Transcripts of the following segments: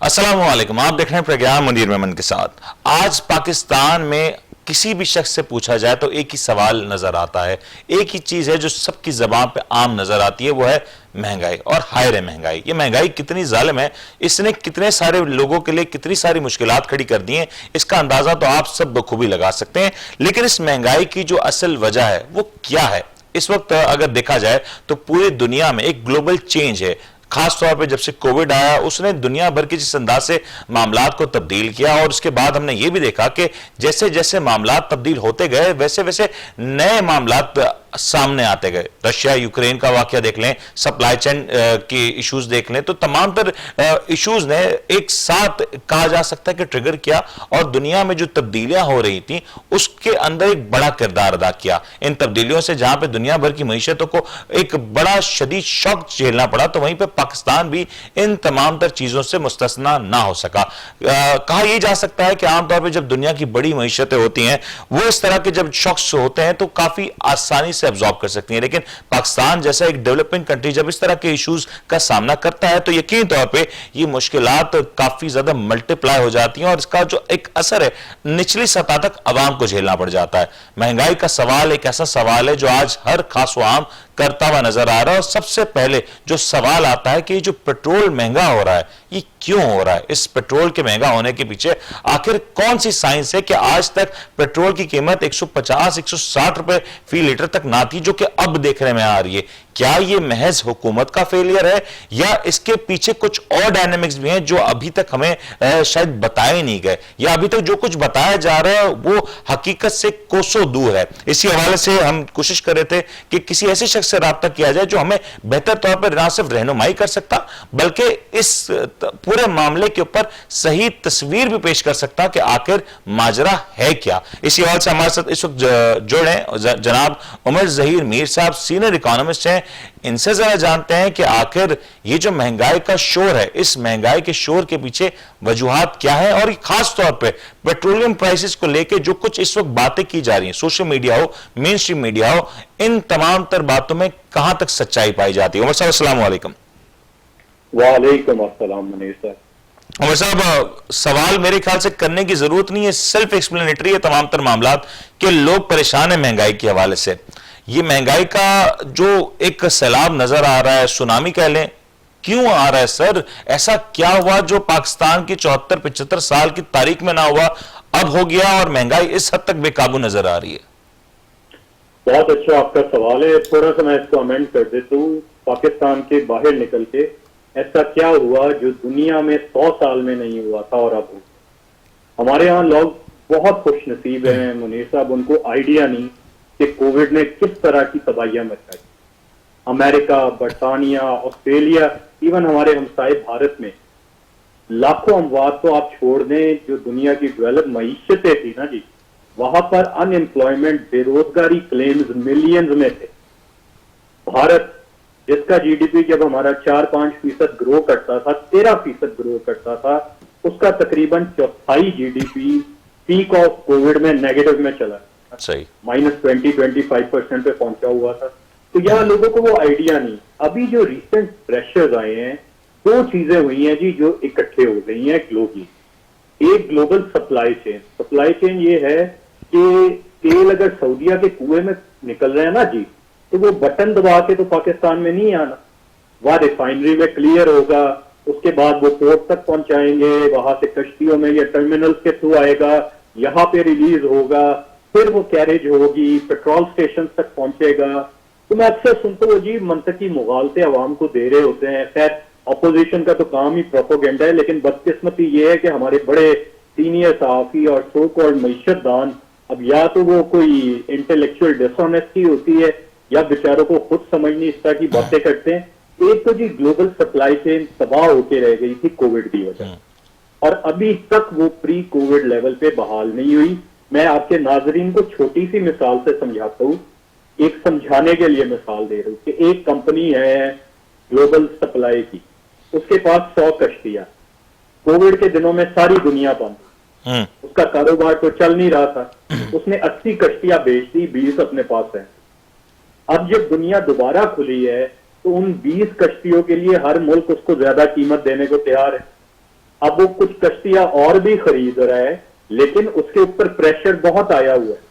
अस्सलाम वालेकुम। आप देख रहे हैं प्रज्ञान मुनीर मेमन के साथ। आज पाकिस्तान में किसी भी शख्स से पूछा जाए तो एक ही सवाल नजर आता है, एक ही चीज है जो सबकी जबान पे आम नजर आती है, वो है महंगाई। और हाय रे महंगाई, ये महंगाई कितनी जालिम है, इसने कितने सारे लोगों के लिए कितनी सारी मुश्किलात खड़ी कर दी हैं, इसका अंदाजा तो आप सब बखूबी लगा सकते हैं। लेकिन इस महंगाई की जो असल वजह है वो क्या है? इस वक्त अगर देखा जाए तो पूरी दुनिया में एक ग्लोबल चेंज है। खास तौर पे जब से कोविड आया उसने दुनिया भर के जिस अंदाज से मामलात को तब्दील किया, और उसके बाद हमने ये भी देखा कि जैसे जैसे मामलात तब्दील होते गए वैसे वैसे नए मामलात सामने आते गए। रशिया यूक्रेन का वाकया देख लें, सप्लाई चेन के इश्यूज देख लें, तो तमाम तर इश्यूज ने एक साथ कहा जा सकता है कि ट्रिगर किया और दुनिया में जो तब्दीलियां हो रही थी उसके अंदर एक बड़ा किरदार अदा किया। इन तब्दीलियों से जहां पे दुनिया भर की मईशतों को एक बड़ा शदीद शौक झेलना पड़ा, तो वहीं पे पाकिस्तान भी इन तमाम तर चीजों से मुस्तस्ना ना हो सका। कहा यह जा सकता है कि आमतौर पर जब दुनिया की बड़ी मईशतें होती हैं वो इस तरह के जब शॉक्स होते हैं तो काफी आसानी से एब्जॉर्ब कर सकती हैं, लेकिन पाकिस्तान जैसा एक डेवलपिंग कंट्री जब इस तरह के इश्यूज का सामना करता है तो यकीन तौर पे ये मुश्किलात काफी ज्यादा मल्टीप्लाई हो जाती हैं और इसका जो एक असर है निचली सतह तक आवाम को झेलना पड़ जाता है। महंगाई का सवाल एक ऐसा सवाल है जो आज हर खास आम करता हुआ नजर आ रहा है, और सबसे पहले जो सवाल आता है कि जो पेट्रोल महंगा हो रहा है ये क्यों हो रहा है? इस पेट्रोल के महंगा होने के पीछे आखिर कौन सी साइंस है कि आज तक पेट्रोल की कीमत 150-160 रुपए फी लीटर तक ना थी, जो कि अब देखने में आ रही है? क्या ये महज हुकूमत का फेलियर है या इसके पीछे कुछ और डायनेमिक्स भी हैं जो अभी तक हमें शायद बताए नहीं गए, या अभी तक जो कुछ बताया जा रहा है वो हकीकत से कोसों दूर है? इसी हवाले से हम कोशिश कर रहे थे कि किसी ऐसे शख्स से राब्ता किया जाए जो हमें बेहतर तौर पर ना सिर्फ रहनुमाई कर सकता बल्कि इस पूरे मामले के ऊपर सही तस्वीर भी पेश कर सकता कि आखिर माजरा है क्या। इसी हवाले से हमारे साथ इस वक्त जुड़े जनाब उमर जहीर मीर साहब, सीनियर इकोनॉमिस्ट हैं। इनसे जरा जानते हैं कि आखिर ये जो महंगाई का शोर है, इस महंगाई के शोर के पीछे वजूहात क्या है, और खास तौर पे पेट्रोलियम प्राइसेस को लेकर जो कुछ इस वक्त बातें की जा रही हैं, सोशल मीडिया हो, मेन स्ट्रीम मीडिया हो, इन तमाम तर बातों में कहां तक सच्चाई पाई जाती है? उमर साहब अस्सलाम वालेकुम। वालेकुम अस्सलाम मुनीर साहब। उमर साहब, सवाल मेरे ख्याल से करने की जरूरत नहीं है, सेल्फ एक्सप्लेनेटरी है तमाम तर मामलात कि लोग परेशान है महंगाई के हवाले से। ये महंगाई का जो एक सैलाब नजर आ रहा है, सुनामी कह लें, क्यों आ रहा है सर? ऐसा क्या हुआ जो पाकिस्तान की 74-75 साल की तारीख में ना हुआ, अब हो गया और महंगाई इस हद तक बेकाबू नजर आ रही है? बहुत अच्छा आपका सवाल है। थोड़ा सा मैं इसको अमेंड कर देता हूँ। पाकिस्तान के बाहर निकल के ऐसा क्या हुआ जो दुनिया में 100 साल में नहीं हुआ था और अब हो? हमारे यहाँ लोग बहुत खुश नसीब हैं मुनीर साहब, उनको आइडिया नहीं कि कोविड ने किस तरह की तबाहियां मचाई। अमेरिका, बरतानिया, ऑस्ट्रेलिया, इवन हमारे हमसाए भारत में लाखों अमवात तो आप छोड़ दें, जो दुनिया की डेवलप मईशतें थी ना जी, वहां पर अनएम्प्लॉयमेंट, बेरोजगारी क्लेम्स मिलियंस में थे। भारत जिसका जीडीपी जब हमारा 4-5% ग्रो करता था, 13% ग्रो करता था, उसका तकरीबन चौथाई जीडीपी पीक ऑफ कोविड में नेगेटिव में चला, सही -20-25% पे पहुंचा हुआ था। तो यहाँ लोगों को वो आइडिया नहीं। अभी जो रिसेंट प्रेशर्स आए हैं, दो चीजें हुई हैं जी जो इकट्ठे हो गई हैं ग्लोबली। एक ग्लोबल सप्लाई चेन ये है कि तेल अगर सऊदीया के कुएं में निकल रहे हैं ना जी, तो वो बटन दबा के तो पाकिस्तान में नहीं आना, वह रिफाइनरी में क्लियर होगा, उसके बाद वो पोर्ट तक पहुंचाएंगे, वहां से कश्तियों में या टर्मिनल्स के थ्रू आएगा, यहाँ पे रिलीज होगा, फिर वो कैरेज होगी, पेट्रोल स्टेशन तक पहुंचेगा। तो मैं अक्सर सुनता हूँ जी मंतकी मुगालते अवाम को दे रहे होते हैं। खैर अपोजिशन का तो काम ही प्रोपोगेंडा है, लेकिन बदकिस्मती ये है कि हमारे बड़े सीनियर सहाफी और सो कॉल्ड मईशतदान, अब या तो वो कोई इंटेलेक्चुअल डिसऑनेस्टी होती है या बेचारों को खुद समझ नहीं इस तरह की बातें करते हैं। एक तो जी ग्लोबल सप्लाई चेन तबाह होकर रह गई थी कोविड की वजह, और अभी तक वो प्री कोविड लेवल पे बहाल नहीं हुई। मैं आपके नाजरीन को छोटी सी मिसाल से समझाता हूँ, एक समझाने के लिए मिसाल दे रहा हूँ कि एक कंपनी है ग्लोबल सप्लाई की, उसके पास 100 कश्तियां, कोविड के दिनों में सारी दुनिया बंद, उसका कारोबार तो चल नहीं रहा था, उसने 80 कश्तियां बेच दी, 20 अपने पास है। अब जब दुनिया दोबारा खुली है तो उन 20 कश्तियों के लिए हर मुल्क उसको ज्यादा कीमत देने को तैयार है। अब वो कुछ कश्तियां और भी खरीद रहा है, लेकिन उसके ऊपर प्रेशर बहुत आया हुआ है।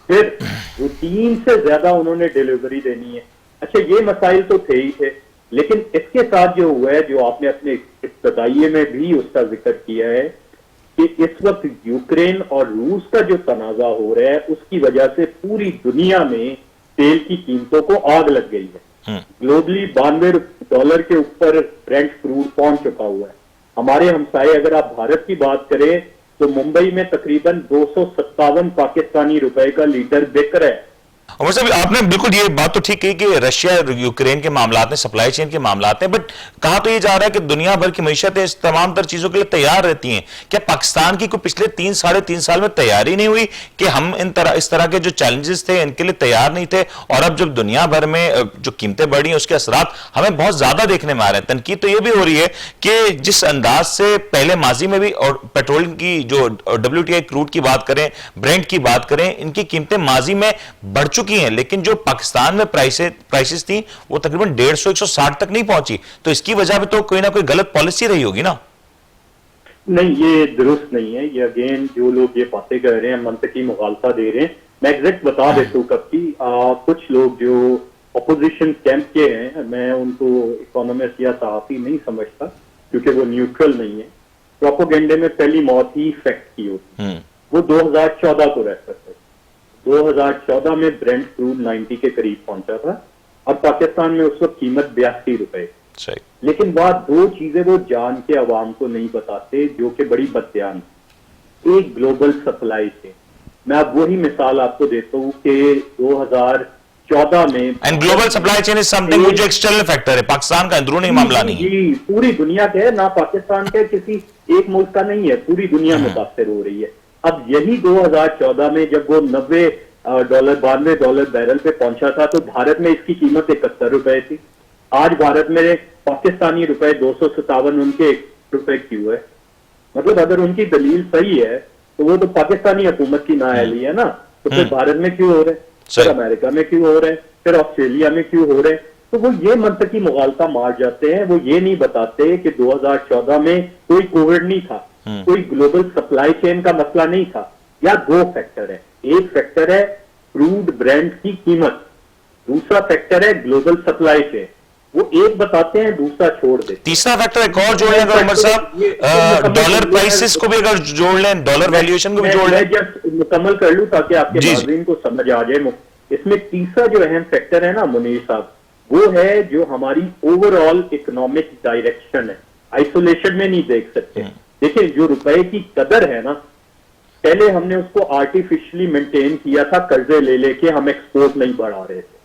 फिर रूटीन से ज्यादा उन्होंने डिलीवरी देनी है। अच्छा, ये मसाइल तो थे ही थे, लेकिन इसके साथ जो हुआ है, जो आपने अपने इब्तदाइये में भी उसका जिक्र किया है कि इस वक्त यूक्रेन और रूस का जो तनाजा हो रहा है, उसकी वजह से पूरी दुनिया में तेल की कीमतों को आग लग गई है। ग्लोबली $92 के ऊपर ब्रेंट क्रूड पहुंच चुका हुआ है। हमारे हमसाए, अगर आप भारत की बात करें तो मुंबई में तकरीबन 257 पाकिस्तानी रुपए का लीटर बिक रहा है। और साहब, आपने बिल्कुल ये बात तो ठीक कही कि रशिया और यूक्रेन के मामलात में, सप्लाई चेन के मामलात हैं, बट कहा तो ये जा रहा है कि दुनिया भर की मीशतें इस तमाम तर चीजों के लिए तैयार रहती हैं। क्या पाकिस्तान की कोई पिछले 3-3.5 साल में तैयारी नहीं हुई कि हम इस तरह के जो चैलेंजेस थे इनके लिए तैयार नहीं थे, और अब जब दुनिया भर में जो कीमतें बढ़ी हैं उसके असरात हमें बहुत ज्यादा देखने में आ रहे हैं। तनकीद तो ये भी हो रही है कि जिस अंदाज से पहले माजी में भी, और पेट्रोल की जो WTI क्रूड की बात करें, ब्रेंट की बात करें, इनकी कीमतें माजी में बढ़ चुकी हैं, लेकिन जो पाकिस्तान में प्राइसेस थी वो तकरीबन 150-160 तक नहीं पहुंची। तो इसकी वजह भी तो कोई ना कोई गलत पॉलिसी रही होगी ना? नहीं, ये दुरुस्त नहीं है। ये अगेन जो लोग ये बातें कर रहे हैं, मंतकी मुगालता दे रहे हैं। मैं एग्जैक्ट बता देता हूँ कब की। कुछ लोग जो अपोजिशन कैंप के हैं, मैं उनको इकोनॉमिस्ट या सहाफी नहीं समझता, क्योंकि वो न्यूट्रल नहीं है। प्रोपोगेंडे में पहली मौत ही फैक्ट की होती है। वो 2014 को रेफर करते। 2014 में ब्रेंट क्रूड 90 के करीब पहुंचा था, और पाकिस्तान में उस वक्त कीमत $82। लेकिन वह दो चीजें वो जान के अवाम को नहीं बताते, जो कि बड़ी बदयान। एक ग्लोबल सप्लाई चेन। मैं अब वही मिसाल आपको देता हूं कि 2014 में, and global supply chain is something जो एक्सटर्नल फैक्टर है, पाकिस्तान का अंदरूनी मामला नहीं है। जी, पूरी दुनिया का है ना, पाकिस्तान के किसी एक मुल्क का नहीं है, पूरी दुनिया मुतासर हो रही है। अब यही 2014 में जब वो $92 बैरल पे पहुंचा था, तो भारत में इसकी कीमत $71 थी। आज भारत में पाकिस्तानी रुपए 257 उनके ₹1 क्यों है? मतलब अगर उनकी दलील सही है तो वो तो पाकिस्तानी हुकूमत की नाअहली है ना, तो फिर भारत में क्यों हो रहे हैं, फिर अमेरिका में क्यों हो रहे हैं, फिर ऑस्ट्रेलिया में क्यों हो रहे हैं? तो वो ये मंतकी मुगालता मार जाते हैं। वो ये नहीं बताते कि 2014 में कोई कोविड नहीं था, कोई ग्लोबल सप्लाई चेन का मसला नहीं था। या दो फैक्टर है, एक फैक्टर है क्रूड ब्रेंट की कीमत, दूसरा फैक्टर है ग्लोबल सप्लाई चेन। वो एक बताते हैं, दूसरा छोड़ देते। तीसरा फैक्टर एक और जोड़ लें अगर उमर साहब, डॉलर प्राइसेस को भी अगर जोड़ लें, डॉलर वैल्यूएशन को भी जोड़ लें। जब मुकम्मल कर लूं ताकि आपके नाज़रीन को समझ आ जाए। इसमें तीसरा जो अहम फैक्टर है ना मुनीर साहब, वो है जो हमारी ओवरऑल इकोनॉमिक डायरेक्शन है। आइसोलेशन में नहीं देख सकते। देखिए, जो रुपए की कदर है ना, पहले हमने उसको आर्टिफिशियली मेंटेन किया था, कर्जे ले लेके हम एक्सपोर्ट नहीं बढ़ा रहे थे।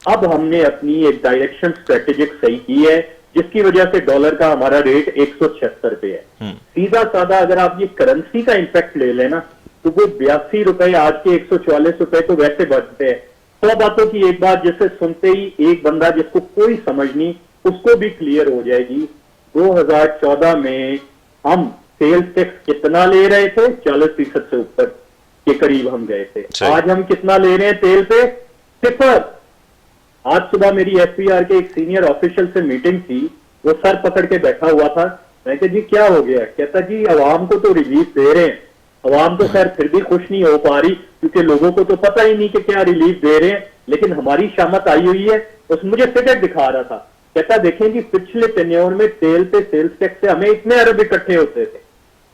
अब हमने अपनी एक डायरेक्शन स्ट्रेटेजिक सही की है, जिसकी वजह से डॉलर का हमारा रेट 176 पे है। सीधा साधा अगर आप ये करेंसी का इंपैक्ट ले लेना, तो वो ₹82 आज के ₹144 तो वैसे बढ़ते हैं। 100 बातों की एक बात जिसे सुनते ही एक बंदा जिसको कोई समझ नहीं, उसको भी क्लियर हो जाएगी। 2014 में हम सेल्स टैक्स कितना ले रहे थे? 40% से ऊपर के करीब हम गए थे। आज हम कितना ले रहे हैं तेल पे? 0। आज सुबह मेरी FBR के एक सीनियर ऑफिशियल से मीटिंग थी, वो सर पकड़ के बैठा हुआ था। मैं कहा जी क्या हो गया? कहता जी अवाम को तो रिलीफ दे रहे हैं, अवाम तो खैर फिर भी खुश नहीं हो पा रही, क्योंकि लोगों को तो पता ही नहीं कि क्या रिलीफ दे रहे हैं, लेकिन हमारी शामत आई हुई है। उस मुझे फिगर दिखा रहा था, कहता देखें जी पिछले टेन्योर में तेल पे सेल्स टैक्स से हमें इतने अरब इकट्ठे होते थे,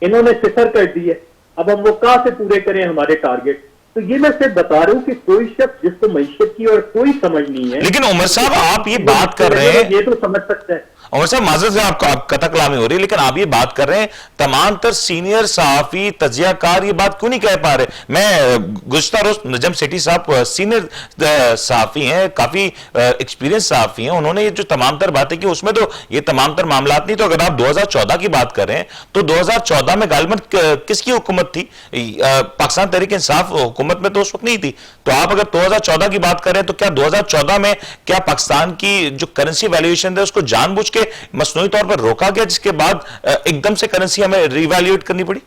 इन्होंने 0 कर दिए। अब हम वो कहां से पूरे करें हमारे टारगेट? तो ये मैं सिर्फ बता रहा हूं कि कोई शख्स जिसको मईशत की और कोई समझ नहीं है। लेकिन उमर साहब आप ये बात कर रहे हैं, ये तो समझ सकता है। उमर साहब माजरत से आपको कथा कलामी हो रही है, लेकिन आप ये बात कर रहे हैं, तमाम तर सीनियर सहाफी तजियाकार ये बात क्यों नहीं कह पा रहे? मैं गुज़श्ता रोज नजम सेठी साहब सीनियर सहाफी हैं, काफी एक्सपीरियंस सहाफी हैं, उन्होंने ये जो तमाम तर बातें की उसमें तो ये तमाम तर मामलात नहीं। तो अगर आप 2014 की बात कर रहे हैं तो 2014 में गालिबन किसकी हुकूमत थी? पाकिस्तान तहरीक इंसाफ हुकूमत में तो उस वक्त नहीं थी। तो आप अगर 2014 की बात कर रहे हैं तो क्या 2014 में क्या पाकिस्तान की जो करेंसी वैल्यूएशन है उसको जानबूझ के मसनूई तौर पर रोका गया, जिसके बाद एकदम से करेंसी हमें रिवैल्यूएट करनी पड़ी?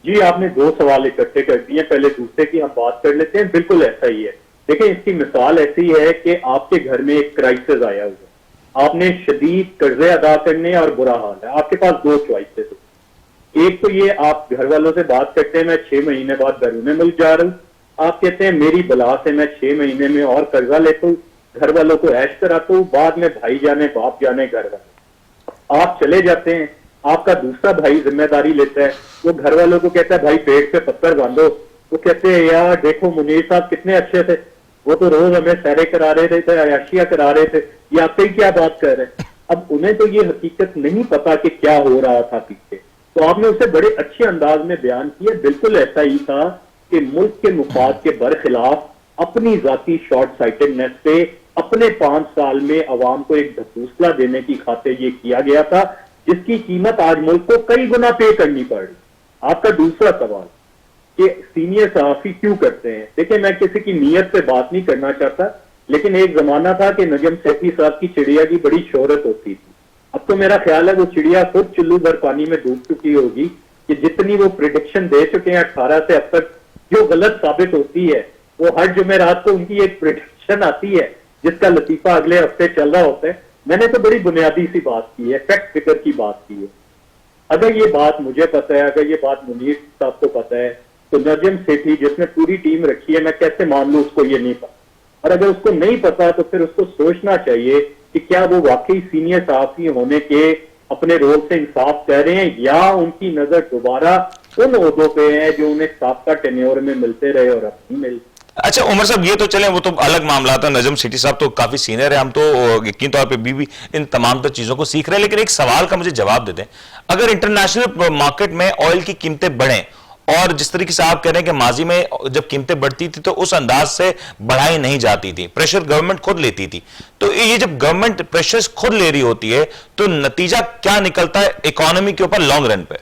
जी, आपने दो सवाल इकट्ठे कर दिए, पहले दूसरे की हम बात कर लेते हैं। बिल्कुल ऐसा ही है। देखिए, इसकी मिसाल ऐसी है कि आपके घर में एक क्राइसिस आया हुआ, आपने शदीद कर्जे अदा करने और बुरा हाल है, आपके पास दो चॉइसेस है। एक तो ये आप घर वालों से बात करते हैं मैं 6 महीने बाद बैरून मुल्क जा रहा हूं, आप कहते हैं मेरी बला से मैं 6 महीने में और कर्जा लेता हूं, घर वालों को ऐश कराता हूं, बाद में भाई जाने बाप जाने घर वाले, आप चले जाते हैं। आपका दूसरा भाई जिम्मेदारी लेता है, वो घर वालों को कहता है भाई पेट पे पत्थर बांधो, वो कहते हैं यार देखो मुनीर साहब कितने अच्छे थे, वो तो रोज हमें सैरे करा रहे थे, अयाशियां करा रहे थे, ये आपसे क्या बात कर रहे हैं। अब उन्हें तो ये हकीकत नहीं पता कि क्या हो रहा था पीछे, तो आपने उसे बड़े अच्छे अंदाज में बयान किया। बिल्कुल ऐसा ही था कि मुल्क के मुफाद के बरखिलाफ अपनी जाती शॉर्ट साइटेडनेस पे अपने 5 साल में अवाम को एक ढकूसला देने की खातिर ये किया गया था, जिसकी कीमत आज मुल्क को कई गुना पे करनी पड़ रही। आपका दूसरा सवाल कि सीनियर सहाफी क्यों करते हैं, देखिए मैं किसी की नीयत पे बात नहीं करना चाहता, लेकिन एक जमाना था कि नजम सेठी साहब की चिड़िया की बड़ी शोहरत होती थी। अब तो मेरा ख्याल है वो चिड़िया खुद चुल्लू भर पानी में डूब चुकी होगी कि जितनी वो प्रिडिक्शन दे चुके हैं 18 से अब तक, जो गलत साबित होती है, वो हर जुमेरात को उनकी एक प्रिडिक्शन आती है जिसका लतीफा अगले हफ्ते चल रहा होता है। मैंने तो बड़ी बुनियादी सी बात की है, फैक्ट फिगर की बात की है। अगर ये बात मुझे पता है, अगर ये बात मुनीर साहब को पता है, तो नजम सेठी जिसने पूरी टीम रखी है, मैं कैसे मान लूं उसको ये नहीं पता। और अगर उसको नहीं पता तो फिर उसको सोचना चाहिए कि क्या वो वाकई सीनियर सहाफी होने के अपने रोल से इंसाफ कर रहे हैं, या उनकी नजर दोबारा उन ओहदों पे है जो उन्हें साबका टेन्योर में मिलते रहे और अब नहीं मिलते। अच्छा उमर साहब, ये तो चले, वो तो अलग मामला था, नजम सेठी साहब तो काफी सीनियर है, हम तो यकीन तौर पे भी इन तमाम तो चीजों को सीख रहे हैं, लेकिन एक सवाल का मुझे जवाब दे दें। अगर इंटरनेशनल मार्केट में ऑयल की कीमतें बढ़ें, और जिस तरीके से आप कह रहे हैं कि माजी में जब कीमतें बढ़ती थी तो उस अंदाज से बढ़ाई नहीं जाती थी, प्रेशर गवर्नमेंट खुद लेती थी, तो ये जब गवर्नमेंट प्रेशर खुद ले रही होती है तो नतीजा क्या निकलता है इकोनॉमी के ऊपर लॉन्ग रन पे?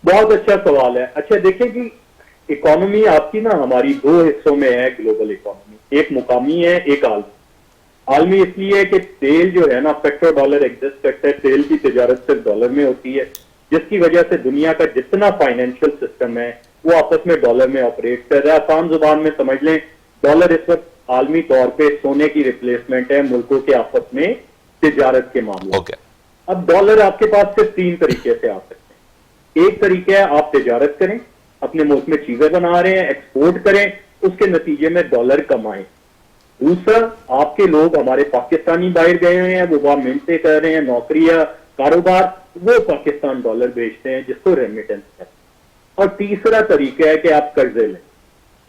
बहुत अच्छा सवाल है। अच्छा देखिए कि इकोनॉमी आपकी ना हमारी दो हिस्सों में है, ग्लोबल इकोनॉमी, एक मुकामी है, एक आलमी। आलमी इसलिए कि तेल जो है ना, पेट्रो डॉलर एग्जिस्ट करता है, तेल की तिजारत सिर्फ डॉलर में होती है, जिसकी वजह से दुनिया का जितना फाइनेंशियल सिस्टम है वो आपस में डॉलर में ऑपरेट कर रहा है। आसान जुबान में समझ लें, डॉलर इस वक्त आलमी तौर पे सोने की रिप्लेसमेंट है मुल्कों के आपस में तिजारत के मामले। अब डॉलर आपके पास सिर्फ 3 तरीके से आ सकते हैं। एक तरीका है आप तिजारत करें, अपने मुल्क में चीजें बना रहे हैं, एक्सपोर्ट करें, उसके नतीजे में डॉलर कमाएं। दूसरा, आपके लोग हमारे पाकिस्तानी बाहर गए हुए हैं, वो वहां मिन्नतें कर रहे हैं, नौकरियां, कारोबार, वो पाकिस्तान डॉलर बेचते हैं जिसको रेमिटेंस है। और तीसरा तरीका है कि आप कर्जे लें।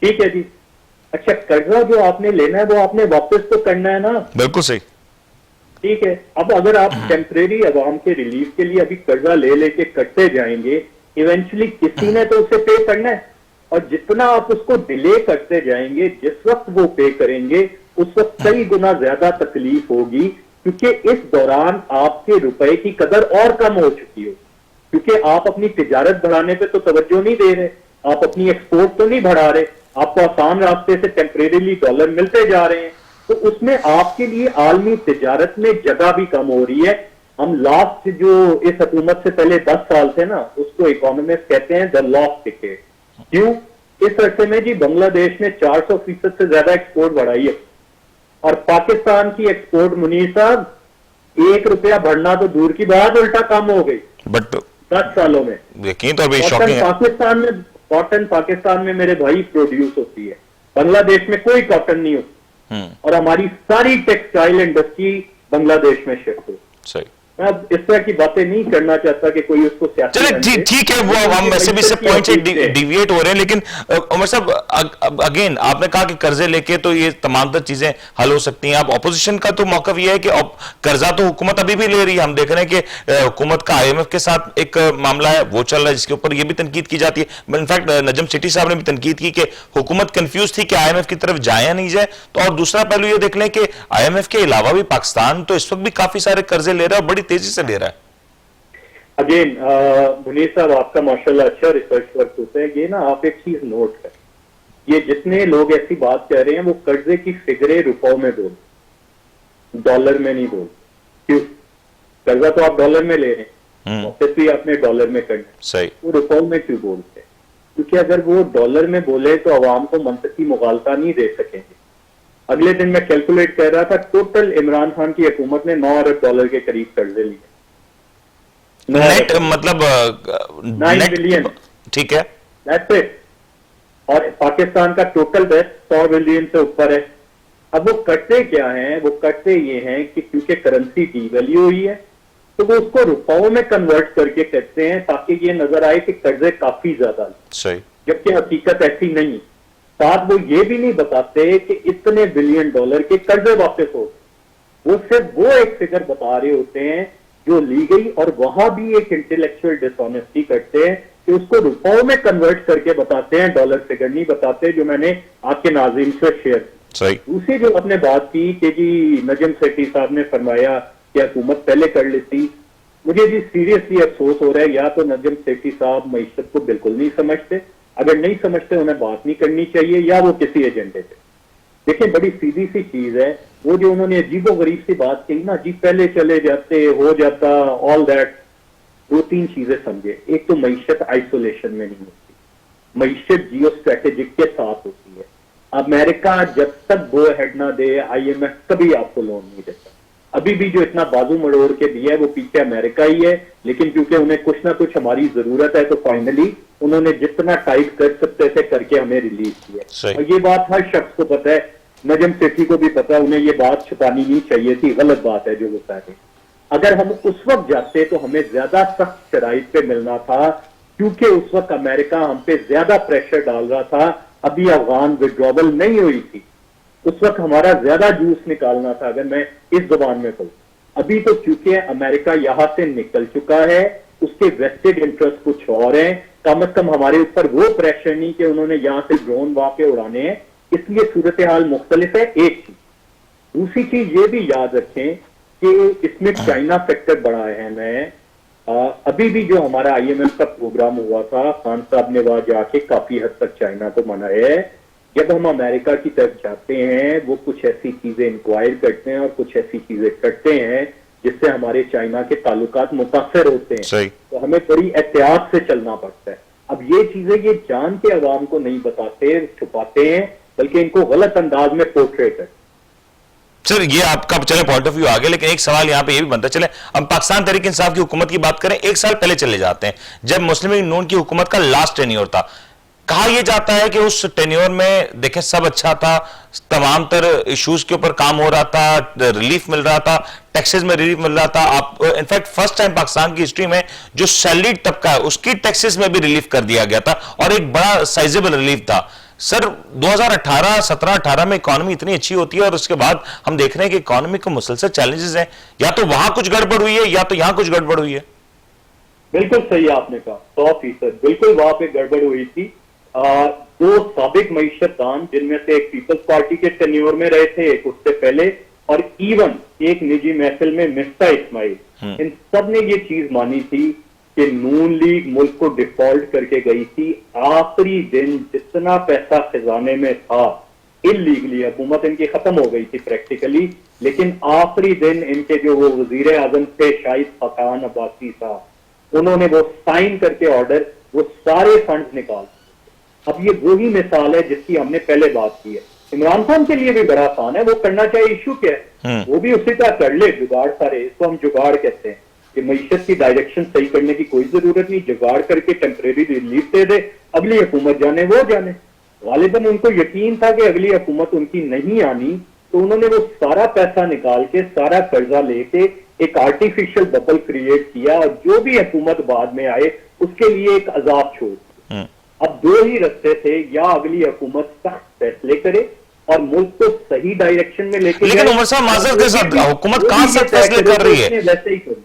ठीक है जी। अच्छा, कर्जा जो आपने लेना है वो आपने वापस तो करना है ना। बिल्कुल सही। ठीक है। अब अगर आप टेम्परेरी अवाम के रिलीफ के लिए अभी कर्जा ले लेके करते जाएंगे, इवेंचुअली किसी ने तो उसे पे करना है, और जितना आप उसको डिले करते जाएंगे, जिस वक्त वो पे करेंगे उस वक्त कई गुना ज्यादा तकलीफ होगी, क्योंकि इस दौरान आपके रुपए की कदर और कम हो चुकी हो, क्योंकि आप अपनी तिजारत बढ़ाने पे तो तवज्जो नहीं दे रहे, आप अपनी एक्सपोर्ट तो नहीं बढ़ा रहे, आपको आसान रास्ते से टेम्परेरीली डॉलर मिलते जा रहे हैं, तो उसमें आपके लिए आलमी तिजारत में जगह भी कम हो रही है। हम लास्ट जो इस हुकूमत से पहले 10 साल थे ना, उसको इकोनॉमिस्ट कहते हैं द लॉस्ट टिकट। क्यों? इस अरसे में जी बांग्लादेश ने 400% से ज्यादा एक्सपोर्ट बढ़ाई है, और पाकिस्तान की एक्सपोर्ट मुनीर साहब ₹1 बढ़ना तो दूर की बात, उल्टा कम हो गई बट 10 सालों में। यकीन तो शॉकिंग है। कॉटन पाकिस्तान में मेरे भाई प्रोड्यूस होती है, बांग्लादेश में कोई कॉटन नहीं होती, और हमारी सारी टेक्सटाइल इंडस्ट्री बांग्लादेश में शिफ्ट हो। सही। मैं अब इस तरह की बातें नहीं करना चाहता कि कोई उसको चले ठीक है, वो हम वैसे भी पॉइंट से डिविएट हो रहे हैं, लेकिन उमर साहब अगेन आपने कहा कि कर्जे लेके तो ये तमाम तर चीजें हल हो सकती हैं। अब ऑपोजिशन का तो मौका ये है कि अब कर्जा तो हुकूमत अभी भी ले रही है, हम देख रहे हैं कि हुकूमत का IMF के साथ एक मामला है वो चल रहा है, जिसके ऊपर ये भी तनकीद की जाती है। इनफैक्ट नजम सेठी साहब ने भी तनकीद की कि हुकूमत कंफ्यूज थी कि IMF की तरफ जाए या नहीं जाए। तो और दूसरा पहलू ये देख लें कि IMF के अलावा भी पाकिस्तान तो इस वक्त भी काफी सारे कर्जे ले रहा है और बड़ी तेजी से ले रहा है। अगेन मुनीर साहब, आपका माशाल्लाह अच्छा रिसर्च वर्क होता है। ये ना आप एक चीज नोट करें, ये जितने लोग ऐसी बात कह रहे हैं वो कर्जे की फिगरें रुपयों में बोल, डॉलर में नहीं बोल। क्यों? कर्जा तो आप डॉलर में ले रहे हैं, वापस भी आपने डॉलर में करना, सही, वो रुपयों में क्यों बोलते हैं? क्योंकि अगर वो डॉलर में बोले तो अवाम को मंतकी मुगालता नहीं दे सकेंगे। अगले दिन मैं कैलकुलेट कर रहा था, टोटल इमरान खान की हुकूमत ने $9 अरब के करीब कर्जे लिए। नेट मतलब 9 बिलियन, ठीक है। That's it. और पाकिस्तान का टोटल डेट 100 बिलियन से ऊपर है। अब वो करते क्या हैं? वो करते ये हैं कि क्योंकि करेंसी डीवैल्यू हुई है तो वो उसको रुपयों में कन्वर्ट करके करते हैं ताकि ये नजर आए कि कर्जे काफी ज्यादा हैं, सही। जबकि हकीकत ऐसी नहीं। साथ वो ये भी नहीं बताते कि इतने $बिलियन के कर्जे वापस हो, वो सिर्फ वो एक फिगर बता रहे होते हैं जो ली गई, और वहां भी एक इंटेलेक्चुअल डिसऑनेस्टी करते हैं कि उसको रुपयों में कन्वर्ट करके बताते हैं, डॉलर फिगर नहीं बताते, जो मैंने आपके नाज़रीन से शेयर की। सही। दूसरी जो आपने बात की कि जी नजम सेठी साहब ने फरमाया कि हुकूमत पहले कर लेती, मुझे जी सीरियसली अफसोस हो रहा है, या तो नजम सेठी साहब मईशत को बिल्कुल नहीं समझते, अगर नहीं समझते उन्हें बात नहीं करनी चाहिए, या वो किसी एजेंडे पे। देखिए बड़ी सीधी सी चीज है, वो जो उन्होंने अजीबो गरीब सी बात कही ना, जी पहले चले जाते, हो जाता, ऑल दैट। दो तीन चीजें समझे। एक तो मईशत आइसोलेशन में नहीं होती, मईशत जियो स्ट्रेटेजिक के साथ होती है। अमेरिका जब तक गो हेड ना दे, IMF कभी आपको लोन नहीं देता। अभी भी जो इतना बाजू मड़ोड़ के दिया है वो पीछे अमेरिका ही है, लेकिन क्योंकि उन्हें कुछ ना कुछ हमारी जरूरत है तो फाइनली उन्होंने जितना टाइट कर सकते थे करके हमें रिलीज किया। और ये बात हर शख्स को पता है, नजम सेठी को भी पता है, उन्हें ये बात छुपानी नहीं चाहिए थी, गलत बात है जो वो कह रहे। अगर हम उस वक्त जाते तो हमें ज्यादा सख्त शराइत पे मिलना था, क्योंकि उस वक्त अमेरिका हम पे ज्यादा प्रेशर डाल रहा था। अभी अफगान विड्रॉवल नहीं हुई थी, उस वक्त हमारा ज्यादा जूस निकालना था, अगर मैं इस जुबान में कहूं। अभी तो चूंकि अमेरिका यहां से निकल चुका है, उसके वेस्टेड इंटरेस्ट कुछ और हैं, कम से कम हमारे ऊपर वो प्रेशर नहीं कि उन्होंने यहां से ड्रोन वहां पे उड़ाने हैं, इसलिए सूरत हाल मुख्तलिफ है। एक चीज, दूसरी चीज ये भी याद रखें कि इसमें चाइना फैक्टर बड़ा अहम है। अभी भी जो हमारा IMF का प्रोग्राम हुआ था, खान साहब ने वहां जाके काफी हद तक चाइना को मनाया है। जब हम अमेरिका की तरफ जाते हैं, वो कुछ ऐसी चीजें इंक्वायर करते हैं और कुछ ऐसी चीजें करते हैं जिससे हमारे चाइना के ताल्लुकात मुतासर होते हैं, तो हमें बड़ी एहतियात से चलना पड़ता है। अब ये चीजें ये जान के अवाम को नहीं बताते, छुपाते हैं, बल्कि इनको गलत अंदाज में पोर्ट्रेट करते हैं। सर ये आपका चले पॉइंट ऑफ व्यू आ गया, लेकिन एक सवाल यहां पे ये भी बनता है, चले हम पाकिस्तान तहरीक इंसाफ की हुकूमत की बात करें, एक साल पहले चले जाते हैं जब मुस्लिम लीग नून की हुकूमत का लास्ट टेन्योर था। कहा यह जाता है कि उस टेन्योर में देखें सब अच्छा था, तमाम तर इश्यूज के ऊपर काम हो रहा था, रिलीफ मिल रहा था, टैक्सेस में रिलीफ मिल रहा था। आप इनफैक्ट फर्स्ट टाइम पाकिस्तान की हिस्ट्री में जो सैलरीड तबका है उसकी टैक्सेस में भी रिलीफ कर दिया गया था, और एक बड़ा साइजेबल रिलीफ था। सर 2018, 17, 18 में इकोनॉमी इतनी अच्छी होती है और उसके बाद हम देख रहे हैं कि इकोनॉमी को मुसलसल चैलेंजेस हैं, या तो वहां कुछ गड़बड़ हुई है या तो यहां कुछ गड़बड़ हुई है। बिल्कुल सही आपने कहा, 100%, बिल्कुल वहां पे गड़बड़ हुई थी। दो साबिक मईशतदान, जिनमें से एक पीपल्स पार्टी के टेन्योर में रहे थे, एक उससे पहले, और इवन एक निजी महफिल में मिफ्ता इस्माइल, इन सब ने ये चीज मानी थी कि नून लीग मुल्क को डिफॉल्ट करके गई थी। आखिरी दिन जितना पैसा खजाने में था, इल्लीगली हुकूमत इनकी खत्म हो गई थी प्रैक्टिकली, लेकिन आखिरी दिन इनके जो वो वजीर आजम थे शाहिद खान अब्बासी साहब, उन्होंने वो साइन करके ऑर्डर, वो सारे फंड्स निकाल। अब ये वही मिसाल है जिसकी हमने पहले बात की है। इमरान खान के लिए भी बड़ा आसान है, वो करना चाहिए, इशू क्या है, वो भी उसी तरह कर ले, जुगाड़ सारे, इसको हम जुगाड़ कहते हैं कि मईशत की डायरेक्शन सही करने की कोई जरूरत नहीं, जुगाड़ करके टेम्परेरी रिलीफ दे दे, अगली हुकूमत जाने वो जाने। गालिबन उनको यकीन था कि अगली हुकूमत उनकी नहीं आनी, तो उन्होंने वो सारा पैसा निकाल के, सारा कर्जा लेके एक आर्टिफिशियल बबल क्रिएट किया, और जो भी हुकूमत बाद में आए उसके लिए एक अजाब छोड़। अब दो ही रास्ते थे, या अगली हुकूमत सख्त फैसले करे और मुल्क को सही डायरेक्शन में लेके, लेकिन उमर साहब माजरत के साथ हुकूमत कहां सख्त फैसले कर रही है?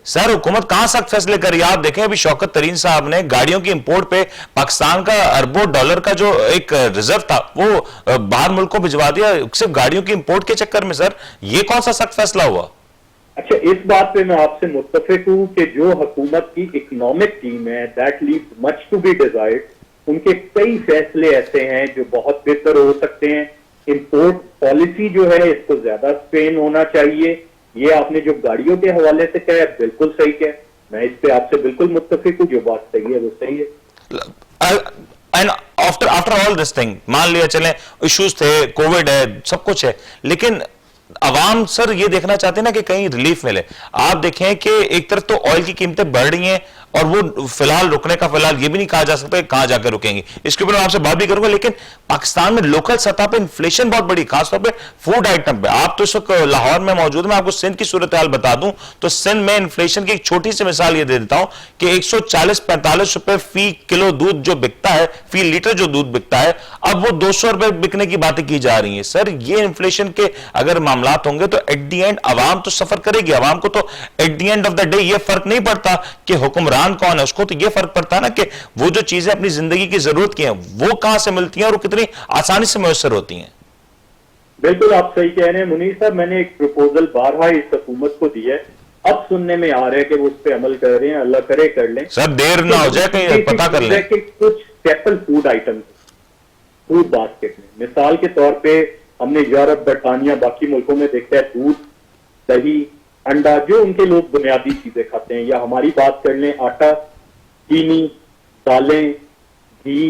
सर हुकूमत कहां सख्त फैसले कर रही है? आप देखें अभी शौकत तरीन साहब ने गाड़ियों की इंपोर्ट पे पाकिस्तान का अरबों डॉलर का जो एक रिजर्व था वो बाहर मुल्कों भिजवा दिया सिर्फ गाड़ियों की इंपोर्ट के चक्कर में। सर ये कौन सा सख्त फैसला हुआ? अच्छा, इस बात पे मैं आपसे मुत्तफिक हूं कि जो हुकूमत की इकोनॉमिक टीम है, that leaves much to be desired. उनके कई फैसले ऐसे हैं जो बहुत बेहतर हो सकते हैं। इंपोर्ट पॉलिसी जो है इसको ज्यादा स्ट्रेन होना चाहिए। ये आपने जो गाड़ियों के हवाले से कहा बिल्कुल सही कहा, मैं इस पे आपसे बिल्कुल मुत्तफिक हूं, जो बात सही है वो सही है। And after after all this thing, मान लिया चलें इश्यूज थे, कोविड है, सब कुछ है, लेकिन अवाम सर ये देखना चाहते हैं ना कि कहीं रिलीफ मिले। आप देखें कि एक तरफ तो ऑयल की कीमतें बढ़ रही हैं और वो फिलहाल रुकने का फिलहाल ये भी नहीं कहा जा सकता कि कहां जाकर रुकेंगी, इसके ऊपर मैं आपसे बात भी करूंगा। लेकिन पाकिस्तान में लोकल सतह पे इन्फ्लेशन बहुत बड़ी, खासतौर पे फूड आइटम पे। आप तो इस वक्त लाहौर में मौजूद, मैं आपको सिंध की सूरत हाल बता दूं तो सिंध में इन्फ्लेशन की एक छोटी सी मिसाल ये दे देता हूं कि 140-45 रुपए फी किलो दूध जो बिकता है, फी लीटर जो दूध बिकता है, अब वो 200 रुपए बिकने की बातें की जा रही हैं। सर ये इन्फ्लेशन के अगर मामलात होंगे तो एट दी एंड आवाम तो सफर करेगी। आवाम को तो at the end of the day ये फर्क नहीं पड़ता कि हुक्मरान कौन है, उसको तो ये फर्क पड़ता है ना कि वो जो चीजें अपनी जिंदगी की जरूरत की हैं वो कहां से मिलती हैं और कितनी आसानी से मुयस्सर होती हैं। बिल्कुल आप सही कह रहे हैं मुनीर साहब, मैंने एक प्रपोजल बारहा इस हुकूमत को दिया है, अब सुनने में आ रहा है कि वो उस पर अमल कर रहे हैं, अल्लाह करे कर लें। सर देर ना हो जाए, कहीं पता कर लें कि कुछ staple food item food basket में, मिसाल के तौर पे हमने यूरोप, बरतानिया, बाकी मुल्कों में देखा है दूध, दही, अंडा, जो उनके लोग बुनियादी चीजें खाते हैं, या हमारी बात कर लें आटा, चीनी, दालें, घी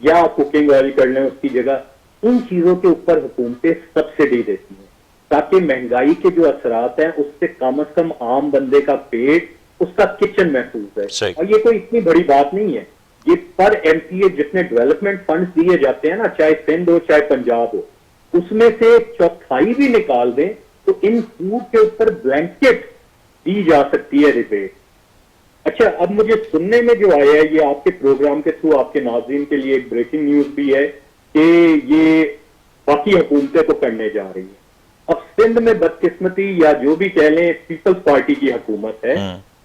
या कुकिंग ऑयल कर लें उसकी जगह, उन चीजों के ऊपर हुकूमतें सब्सिडी देती हैं ताकि महंगाई के जो असरात हैं उससे कम से कम आम बंदे का पेट, उसका किचन महफूज है। और ये कोई इतनी बड़ी बात नहीं है, ये पर एमपीए जितने डेवलपमेंट फंड्स दिए जाते हैं ना, चाहे सिंध हो चाहे पंजाब हो, उसमें से चौथाई भी निकाल दें तो इन फूड के ऊपर ब्लैंकेट दी जा सकती है रिबेट। अच्छा, अब मुझे सुनने में जो आया है, ये आपके प्रोग्राम के थ्रू आपके नाज़रीन के लिए एक ब्रेकिंग न्यूज भी है कि ये बाकी हुकूमतें तो करने जा रही है। अब सिंध में बदकिस्मती या जो भी कह लें पीपल्स पार्टी की हुकूमत है,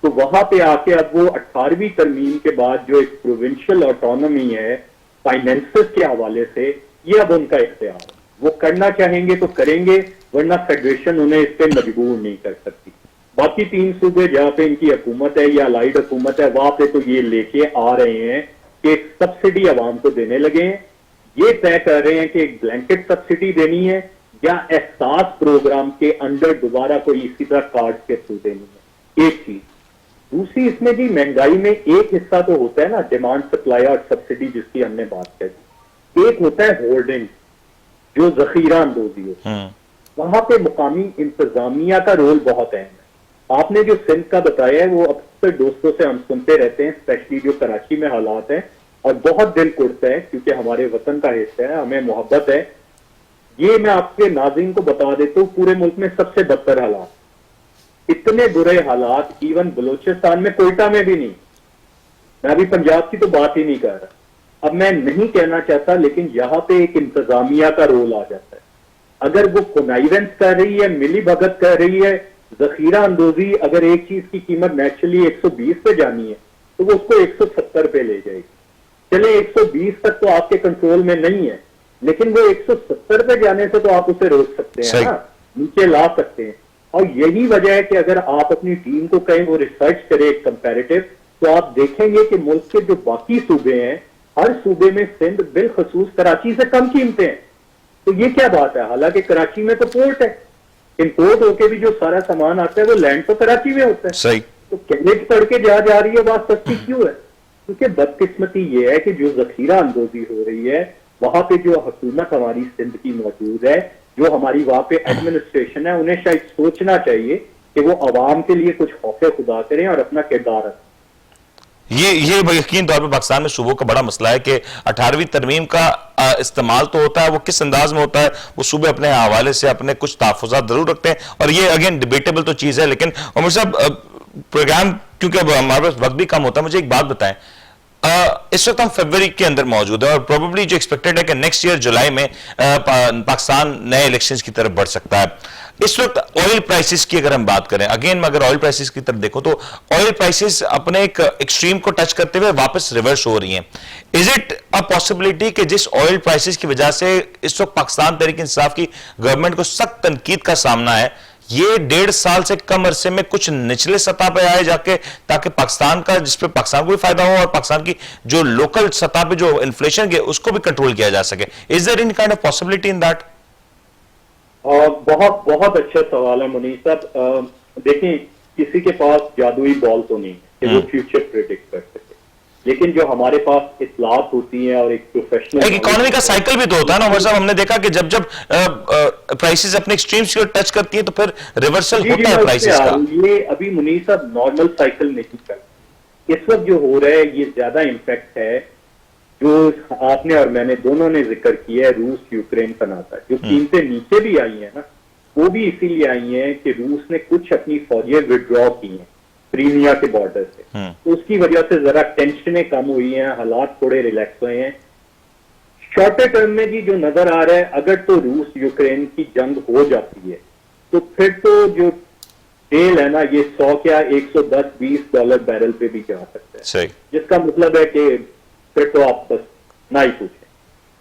तो वहां पे आके अब वो 18वीं तरमीम के बाद जो एक प्रोविंशियल ऑटोनॉमी है फाइनेंसेस के हवाले से, ये अब उनका इख्तियार है, वो करना चाहेंगे तो करेंगे, वरना फेडरेशन उन्हें इस पर मजबूर नहीं कर सकती। बाकी 3 सूबे जहां पे इनकी हुकूमत है या अलाइड हुकूमत है, वहां पे तो ये लेके आ रहे हैं कि एक सब्सिडी आवाम को देने लगे हैं, ये तय कर रहे हैं कि एक ब्लैंकेट सब्सिडी देनी है या एहसास प्रोग्राम के अंडर दोबारा कोई इसी तरह कार्ड के थ्रू देनी है। एक चीज। दूसरी, इसमें जी महंगाई में एक हिस्सा तो होता है ना डिमांड सप्लाई और सब्सिडी जिसकी हमने बात करी, एक होता है होल्डिंग जो जखीरा अंदोजी होती है, वहां पे मुकामी इंतजामिया का रोल बहुत अहम है। आपने जो सिंध का बताया है वो अक्सर दोस्तों से हम सुनते रहते हैं, स्पेशली जो कराची में हालात है, और बहुत दिल कुड़ता है क्योंकि हमारे वतन का हिस्सा है, हमें मोहब्बत है। ये मैं आपके नाज़रीन को बता देता हूं, पूरे मुल्क में सबसे बदतर हालात, इतने बुरे हालात इवन बलूचिस्तान में, कोयटा में भी नहीं। मैं अभी पंजाब की तो बात ही नहीं कर रहा। अब मैं नहीं कहना चाहता, लेकिन यहां पे एक इंतजामिया का रोल आ जाता है। अगर वो कॉनाइवेंस कर रही है, मिली भगत कर रही है, जखीरा अंदोजी, अगर एक चीज की कीमत नेचुरली 120 पे जानी है तो वो उसको 170 पे ले जाएगी। चले 120 तक तो आपके कंट्रोल में नहीं है, लेकिन वो 170 पे जाने से तो आप उसे रोक सकते हैं ना, नीचे ला सकते हैं। और यही वजह है कि अगर आप अपनी टीम को कहें वो रिसर्च करे एक कंपैरेटिव, तो आप देखेंगे कि मुल्क के जो बाकी सूबे हैं, हर सूबे में सिंध बिलखसूस कराची से कम कीमतें हैं। तो ये क्या बात है? हालांकि कराची में तो पोर्ट है, इंपोर्ट होके भी जो सारा सामान आता है वो लैंड तो कराची में होता है। सही। तो कैनेट करके जा रही है, बात सस्ती क्यों है? क्योंकि बदकिस्मती ये है कि जो जखीरा अंदोजी हो रही है, वहां पे जो हुकूमत हमारी सिंध की मौजूद है, जो हमारी वहां पे एडमिनिस्ट्रेशन है, उन्हें शायद सोचना चाहिए कि वो अवाम के लिए कुछ खौफे खुदा करें और अपना किरदार रखें। ये यकीन तौर पे पाकिस्तान में सूबों का बड़ा मसला है कि 18वीं तरमीम का इस्तेमाल तो होता है, वो किस अंदाज में होता है वो सूबे अपने हवाले से अपने कुछ तहफ़्फ़ुज़ात जरूर रखते हैं, और ये अगेन डिबेटेबल तो चीज़ है। लेकिन उमर साहब, प्रोग्राम क्योंकि अब हमारे पास वक्त भी कम होता है, मुझे एक बात बताएं, इस वक्त हम फरवरी के अंदर मौजूद है और प्रोबेबली जो एक्सपेक्टेड है कि नेक्स्ट ईयर जुलाई में पाकिस्तान नए इलेक्शंस की तरफ बढ़ सकता है। इस वक्त ऑयल प्राइसेस की अगर हम बात करें, अगेन अगर ऑयल प्राइसेस की तरफ देखो तो ऑयल प्राइसेस अपने एक एक्सट्रीम को टच करते हुए वापस रिवर्स हो रही हैं। इज इट अ पॉसिबिलिटी कि जिस ऑयल प्राइसेस की वजह से इस वक्त पाकिस्तान तहरीक इंसाफ की गवर्नमेंट को सख्त तनकीद का सामना है, ये 1.5 साल से कम अरसे में कुछ निचले सतह पर आए जाके, ताकि पाकिस्तान का, जिसपे पाकिस्तान को भी फायदा हो और पाकिस्तान की जो लोकल सतह पे जो इन्फ्लेशन है उसको भी कंट्रोल किया जा सके? Is there any kind of possibility in that? बहुत बहुत अच्छा सवाल है मुनीर साहब। देखें, किसी के पास जादुई बॉल तो नहीं है कि वो फ्यूचर प्रेडिक्ट कर सके। लेकिन जो हमारे पास इत्तलात होती हैं और एक प्रोफेशनल एक इकोनॉमी का साइकिल भी तो होता है ना उमर साहब, हमने देखा कि जब जब प्राइसेस अपने एक्सट्रीम्स को टच करती है तो फिर रिवर्सल जी, होता है मैं उससे प्राइसेस आ का। रहा हूं। ये अभी मुनीर साहब नॉर्मल साइकिल नहीं कर, इस वक्त जो हो रहा है ये ज्यादा इम्पैक्ट है जो आपने और मैंने दोनों ने जिक्र किया है, रूस यूक्रेन का नाता। जो कीमतें नीचे भी आई हैं ना, वो भी इसीलिए आई हैं कि रूस ने कुछ अपनी फौजें विड्रॉ की हैं क्रीमिया के बॉर्डर से, तो उसकी वजह से जरा टेंशनें कम हुई हैं, हालात थोड़े रिलैक्स हुए हैं। शॉर्टर टर्म में जी जो नजर आ रहा है, अगर तो रूस यूक्रेन की जंग हो जाती है तो फिर तो जो तेल है ना, ये 100 क्या 110-20 डॉलर बैरल पे भी जा सकता है, सही। जिसका मतलब है कि फिर तो आप बस ना ही पूछें।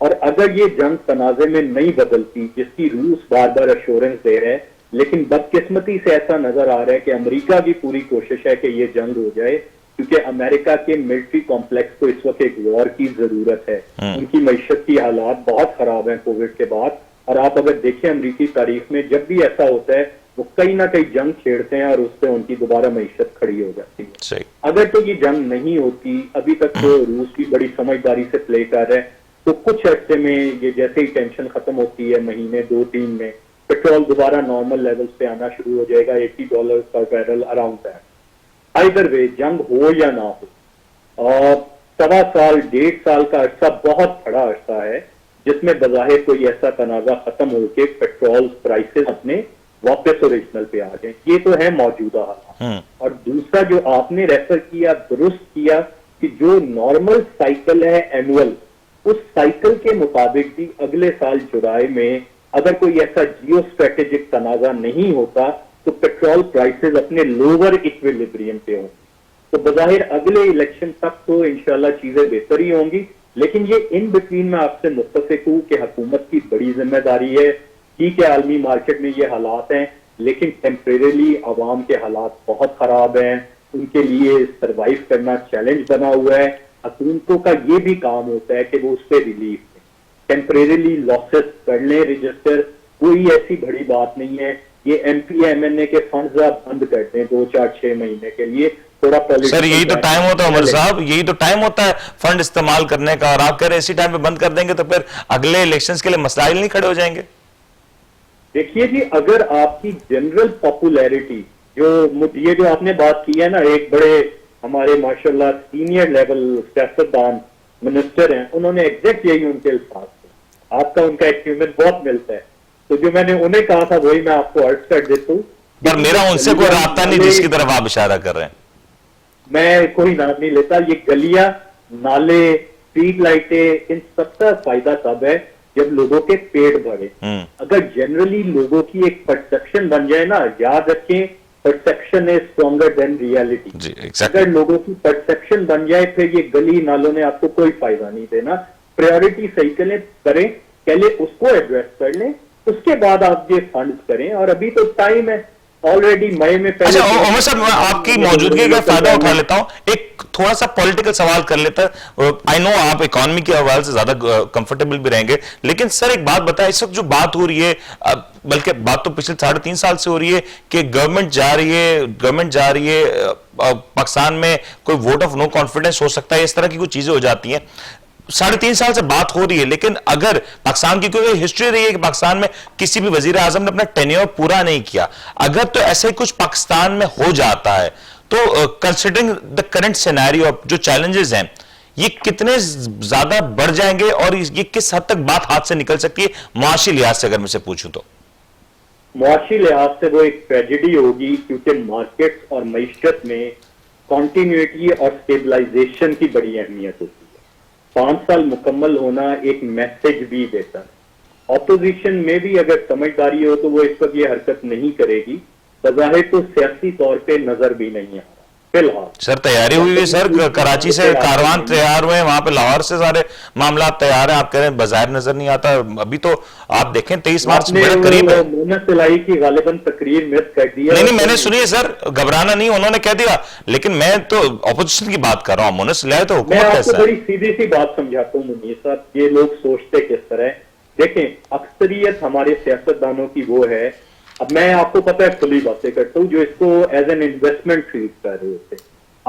और अगर ये जंग तनाजे में नहीं बदलती, जिसकी रूस बार बार अश्योरेंस दे रहा है, लेकिन बदकिस्मती से ऐसा नजर आ रहा है कि अमेरिका की पूरी कोशिश है कि ये जंग हो जाए, क्योंकि अमेरिका के मिलिट्री कॉम्प्लेक्स को इस वक्त एक वॉर की जरूरत है। उनकी मईशत की हालात बहुत खराब है कोविड के बाद, और आप अगर देखें अमेरिकी तारीख में जब भी ऐसा होता है वो कहीं ना कहीं जंग छेड़ते हैं और उससे उनकी दोबारा मईशत खड़ी हो जाती है। सही। अगर तो ये जंग नहीं होती, अभी तक तो रूस भी बड़ी समझदारी से प्ले कर रहा है, तो कुछ अर्से में ये जैसे ही टेंशन खत्म होती है, महीने 2-3 में पेट्रोल दोबारा नॉर्मल लेवल्स पे आना शुरू हो जाएगा, $80 पर barrel around that. Either way जंग हो या ना हो, और 1.25 साल 1.5 साल का अरसा बहुत बड़ा अरसा है जिसमें बज़ाहिर कोई ऐसा तनाजा खत्म होकर पेट्रोल प्राइसेस अपने वापस ओरिजिनल पे आ गए। ये तो है मौजूदा हालात। और दूसरा जो आपने रेफर किया, दुरुस्त किया, कि जो नॉर्मल साइकिल है एनुअल, उस साइकिल के मुताबिक भी अगले साल जुलाई में अगर कोई ऐसा जियो स्ट्रेटेजिक तनाजा नहीं होता तो पेट्रोल प्राइसेस अपने लोअर इक्विलिब्रियम पे होंगे। तो बज़ाहिर अगले इलेक्शन तक तो इंशाल्लाह चीजें बेहतर ही होंगी, लेकिन ये इन बिटवीन में आपसे मुत्तफिक हूं कि हुकूमत की बड़ी जिम्मेदारी है। ठीक है, आलमी मार्केट में ये हालात हैं, लेकिन टेम्परेरीली आवाम के हालात बहुत खराब हैं, उनके लिए सरवाइव करना चैलेंज बना हुआ है। हुकूमतों का ये भी काम होता है कि वो उस पर रिलीफ दें, टेम्परेरीली लॉसेस कर लें रजिस्टर, कोई ऐसी बड़ी बात नहीं है। ये MPMNA के फंड्स आप बंद कर दें 2-4-6 महीने के लिए, थोड़ा सर यही तो टाइम होता है उमर साहब, यही तो टाइम होता है फंड इस्तेमाल करने का, और आप कह रहे हैं इसी टाइम पे बंद कर देंगे तो फिर अगले इलेक्शंस के लिए मसाइल नहीं खड़े हो जाएंगे। देखिए जी, अगर आपकी जनरल पॉपुलैरिटी ये जो आपने बात की है ना, एक बड़े हमारे माशाल्लाह सीनियर लेवल सियासतदान मिनिस्टर हैं, उन्होंने एग्जैक्ट यही उनके अल्फाज थे, आपका उनका एक्सपीरियंस बहुत मिलता है, तो जो मैंने उन्हें कहा था वही मैं आपको अर्ज कर देता हूँ। पर मेरा उनसे कोई राब्ता नहीं जिसकी तरफ आप इशारा कर रहे हैं। मैं कोई नाम नहीं लेता। ये गलियां, नाले, स्ट्रीट लाइटें, इन सबका फायदा तब है जब लोगों के पेट भरे। अगर जनरली लोगों की एक परसेप्शन बन जाए ना, याद रखें perception is stronger than reality. अगर लोगों की परसेप्शन बन जाए फिर ये गली नालों ने आपको कोई फायदा नहीं देना। प्रायोरिटी सही करें, पहले उसको एड्रेस कर लें, उसके बाद आप ये फंड करें, और अभी तो टाइम है ऑलरेडी मई में। पहले उमर साहब मैं आपकी मौजूदगी का फायदा उठा लेता हूं, एक थोड़ा सा पॉलिटिकल सवाल कर लेता है। आई नो आप इकोनॉमी के हवाले से ज्यादा कंफर्टेबल भी रहेंगे, लेकिन सर एक बात बताएं, इस वक्त जो बात हो रही है, बल्कि बात तो पिछले 3.5 साल से हो रही है कि गवर्नमेंट जा रही है पाकिस्तान में कोई वोट ऑफ नो कॉन्फिडेंस हो सकता है, इस तरह की कुछ चीजें हो जाती हैं। 3.5 साल से बात हो रही है, लेकिन अगर पाकिस्तान की क्योंकि हिस्ट्री रही है कि पाकिस्तान में किसी भी वजीर आजम ने अपना टेन्योर पूरा नहीं किया, अगर तो ऐसे ही कुछ पाकिस्तान में हो जाता है तो कंसिडरिंग द करंट सिनेरियो जो चैलेंजेस हैं ये कितने ज्यादा बढ़ जाएंगे और ये किस हद तक बात हाथ से निकल सकती है मुआशी लिहाज से, अगर मुझसे पूछूं तो? मुआशी लिहाज से वो एक ट्रेजेडी होगी, क्योंकि मार्केट और मईशत में कॉन्टिन्यूटी और स्टेबलाइजेशन की बड़ी अहमियत होती है। 5 साल मुकम्मल होना एक मैसेज भी देता है। ऑपोजिशन में भी अगर समझदारी हो तो वो इस वक्त ये हरकत नहीं करेगी, बज़ाहिर तो सियासी तौर पे नजर भी नहीं आ रहा फिलहाल। सर तैयारी हुई है सर, कराची से कारवान तैयार हुए, वहां पे लाहौर से सारे मामला तैयार हैं, आप कह रहे हैं बाजार नजर नहीं आता। अभी तो आप देखें 23 मार्च बड़े करीब है। मोनस इलाही की गालिबन तकरीर मिस कर दी है। नहीं मैंने सुनी है सर, घबराना नहीं, उन्होंने कह दिया, लेकिन मैं तो ऑपोजिशन की बात कर रहा हूँ। मोनस इलाही तो हुकूमत मैं कैसा आपको बड़ी सीधी सी बात समझाता हूँ मुनीर साहब, ये लोग सोचते किस तरह। देखें, अक्सरियत हमारे सियासतदानों की वो है, अब मैं आपको पता है खुली बातें करता हूँ, जो इसको एज एन इन्वेस्टमेंट ट्रीट कर रहे होते।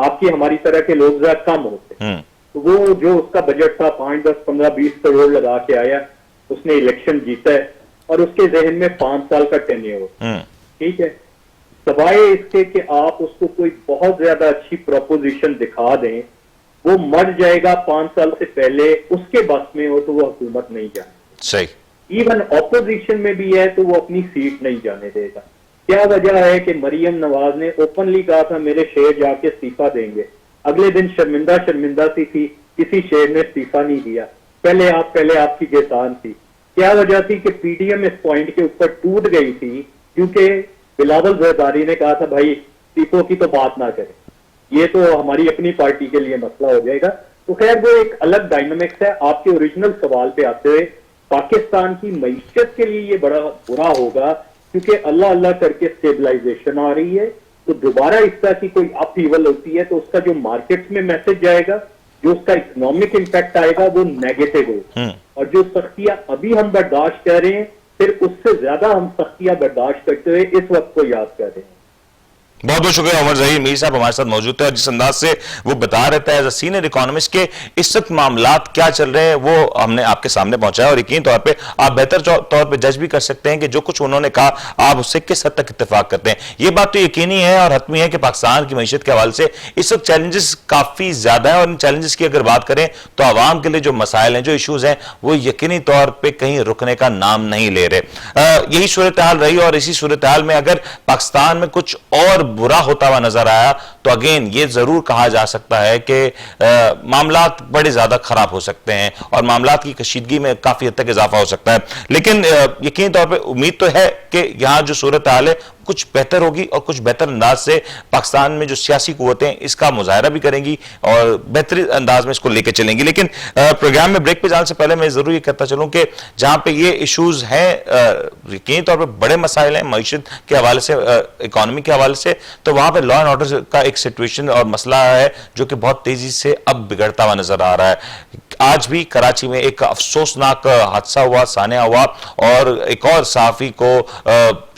आपकी हमारी तरह के लोग ज्यादा कम होते हैं। तो वो जो उसका बजट था 5, 10, 15, 20 करोड़ लगा के आया, उसने इलेक्शन जीता है और उसके जहन में 5 साल का टेन्योर, ठीक है। सवाए इसके कि आप उसको कोई बहुत ज्यादा अच्छी प्रोपोजिशन दिखा दें, वो मर जाएगा 5 साल से पहले, उसके बस में हो तो वो हुकूमत नहीं जाने। सही। इवन ऑपोजिशन में भी है तो वो अपनी सीट नहीं जाने देगा। क्या वजह है कि मरियम नवाज ने ओपनली कहा था मेरे शेर जाके इस्तीफा देंगे, अगले दिन शर्मिंदा शर्मिंदा सी थी, किसी शेर ने इस्तीफा नहीं दिया, पहले आपकी गेसान थी। क्या वजह थी कि पीडीएम इस पॉइंट के ऊपर टूट गई थी, क्योंकि बिलावल जरदारी ने कहा था भाई इस्तीफों की तो बात ना करें, ये तो हमारी अपनी पार्टी के लिए मसला हो जाएगा। तो खैर वो एक अलग डायनामिक्स है। आपके ओरिजिनल सवाल पे आते हुए, पाकिस्तान की मईशत के लिए ये बड़ा बुरा होगा, क्योंकि अल्लाह अल्लाह करके स्टेबलाइजेशन आ रही है, तो दोबारा इस तरह की कोई अपहीवल होती है तो उसका जो मार्केट में मैसेज जाएगा, जो उसका इकोनॉमिक इम्पैक्ट आएगा वो नेगेटिव होगा। और जो सख्तियां अभी हम बर्दाश्त कर रहे हैं, फिर उससे ज्यादा हम सख्तियां बर्दाश्त करते हुए इस वक्त को याद कर रहे हैं। बहुत बहुत शुक्रिया उमर ज़हीर मीर साहब हमारे साथ मौजूद थे और जिस अंदाज से वो बता रहता है एज अ सीनियर इकोनॉमिस्ट के इस वक्त मामलात क्या चल रहे हैं वो हमने आपके सामने पहुंचाया और यकीन तौर पे आप बेहतर तौर पे जज भी कर सकते हैं कि जो कुछ उन्होंने कहा आप उससे किस हद तक इत्तेफाक करते हैं। ये बात तो यकीनी है और हतमी है कि पाकिस्तान की मईशत के हवाले से इस वक्त चैलेंजेस काफी ज्यादा है और इन चैलेंजेस की अगर बात करें तो आवाम के लिए जो मसाइल हैं, जो इशूज हैं, वो यकीनी तौर पर कहीं रुकने का नाम नहीं ले रहे। यही सूरत हाल रही और इसी सूरत हाल में अगर पाकिस्तान में कुछ और बुरा होता हुआ नजर आया तो अगेन ये जरूर कहा जा सकता है कि मामलात बड़े ज्यादा खराब हो सकते हैं और मामलात की कशीदगी में काफी हद तक इजाफा हो सकता है। लेकिन यकीनी तौर पे उम्मीद तो है कि यहां जो सूरत हाल है कुछ बेहतर होगी और कुछ बेहतर अंदाज से पाकिस्तान में जो सियासी कुव्वतें इसका मुजाहरा भी करेंगी और बेहतरीन अंदाज में इसको लेकर चलेंगी। लेकिन प्रोग्राम में ब्रेक पे जाने से पहले मैं जरूर ये कहता चलूं कि जहां पे ये इश्यूज हैं, यकीनी तौर पे बड़े मसाइल हैं मईशत के हवाले से, इकोनॉमी के हवाले से, तो वहां पे लॉ एंड ऑर्डर का एक सिचुएशन और मसला है जो कि बहुत तेजी से अब बिगड़ता हुआ नजर आ रहा है। आज भी कराची में एक अफसोसनाक हादसा हुआ, सानिया हुआ और एक और सहाफी को